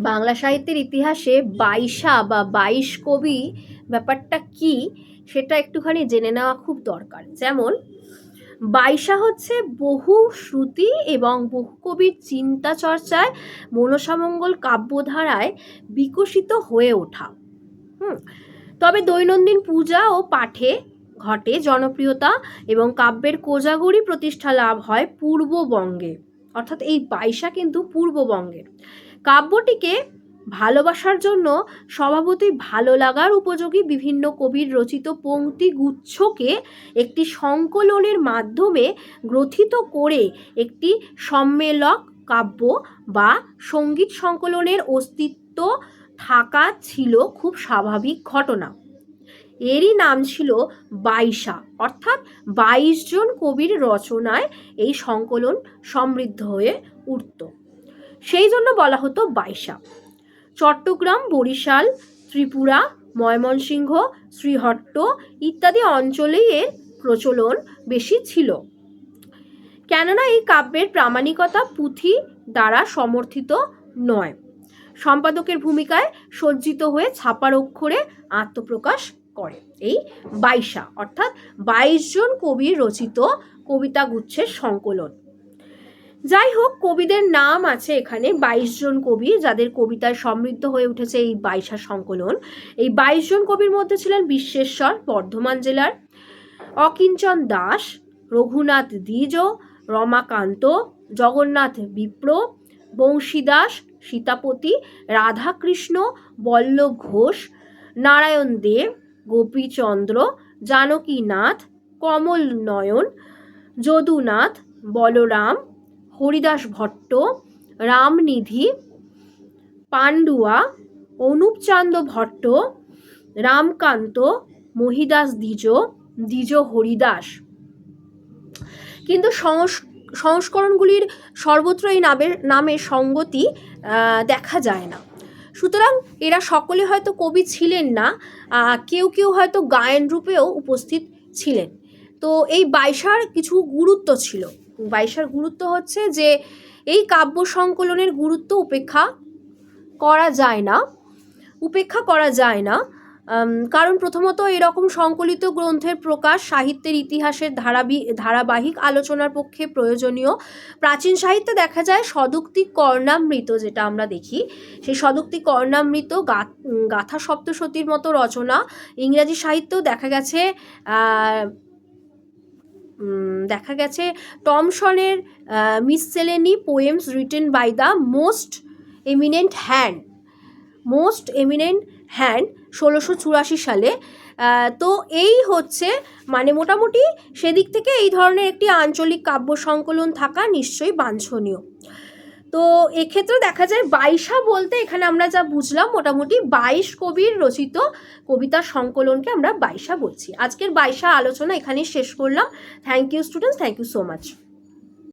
বাংলা সাহিত্যের ইতিহাসে বাইশা বা বাইশ কবি ব্যাপারটা কি সেটা একটুখানি জেনে নেওয়া খুব দরকার। যেমন বাইশা হচ্ছে বহু শ্রুতি এবং বহু কবির চিন্তা চর্চায় মনসামঙ্গল কাব্যধারায় বিকশিত হয়ে ওঠা। তবে দৈনন্দিন পূজা ও পাঠে ঘটে জনপ্রিয়তা এবং কাব্যের কোজাগরি প্রতিষ্ঠা লাভ হয় পূর্ববঙ্গে, অর্থাৎ এই বাইশা কিন্তু পূর্ববঙ্গের। কাব্যটিকে ভালোবাসার জন্য স্বভাবতই ভালো লাগার উপযোগী বিভিন্ন কবির রচিত পংক্তি গুচ্ছকে একটি সংকলনের মাধ্যমে গ্রথিত করে একটি সম্মেলক কাব্য বা সঙ্গীত সংকলনের অস্তিত্ব থাকা ছিল খুব স্বাভাবিক ঘটনা। এরই নাম ছিল বাইশা, অর্থাৎ 22 জন কবির রচনায় এই সংকলন সমৃদ্ধ হয়ে উঠত, সেই জন্য বলা হতো বাইশা। চট্টগ্রাম, বরিশাল, ত্রিপুরা, ময়মনসিংহ, শ্রীহট্ট ইত্যাদি অঞ্চলেই এর প্রচলন বেশি ছিল, কেননা এই কাব্যের প্রামাণিকতা পুঁথি দ্বারা সমর্থিত নয়। সম্পাদকের ভূমিকায় সজ্জিত হয়ে ছাপার অক্ষরে আত্মপ্রকাশ করে এই বাইশা, অর্থাৎ 22 জন কবির রচিত কবিতা গুচ্ছের সংকলন। যাই হোক, কবিদের নাম আছে এখানে 22 জন কবি যাদের কবিতায় সমৃদ্ধ হয়ে উঠেছে এই বাইশা সংকলন। এই 22 জন কবির মধ্যে ছিলেন বিশ্বেশ্বর, বর্ধমান জেলার, অকিঞ্চন দাস, রঘুনাথ দ্বিজ, রমাকান্ত, জগন্নাথ বিপ্র, বংশীদাস, সীতাপতি, রাধাকৃষ্ণ, বল্লভ ঘোষ, নারায়ণ দেব, গোপীচন্দ্র, জানকীনাথ, কমল নয়ন, যদুনাথ, বলরাম, হরিদাস ভট্ট, রামনিধি, পান্ডুয়া, অনুপচান্দ ভট্ট, রামকান্ত, মহিদাস দ্বিজ, দ্বিজ হরিদাস। কিন্তু সংস্করণগুলির সর্বত্র এই নামের সঙ্গতি দেখা যায় না। সুতরাং এরা সকলে হয়তো কবি ছিলেন না, কেউ কেউ হয়তো গায়ন রূপেও উপস্থিত ছিলেন। তো এই বাইশার কিছু গুরুত্ব ছিল। বাইশার গুরুত্ব হচ্ছে যে এই কাব্য সংকলনের গুরুত্ব উপেক্ষা করা যায় না, কারণ প্রথমত এরকম সংকলিত গ্রন্থের প্রকাশ সাহিত্যের ইতিহাসের ধারাবাহিক আলোচনার পক্ষে প্রয়োজনীয়। প্রাচীন সাহিত্যে দেখা যায় সদুক্তি কর্ণামৃত, যেটা আমরা দেখি, সেই সদুক্তি কর্ণামৃত, গাথা সপ্তশতীর মতো রচনা। ইংরাজি সাহিত্যেও দেখা গেছে টমসনের miscellany poems written by the most eminent hand 1684 সালে। তো এই হচ্ছে মানে মোটামুটি সেদিক থেকে এই ধরনের একটি আঞ্চলিক কাব্য সংকলন থাকা নিশ্চয়ই বাঞ্ছনীয়। তো এক্ষেত্রে দেখা যায় বাইশা বলতে এখানে আমরা যা বুঝলাম, মোটামুটি 22 কবির রচিত কবিতার সংকলনকে আমরা বাইশা বলছি। আজকের বাইশা আলোচনা এখানেই শেষ করলাম। Thank you students, thank you so much.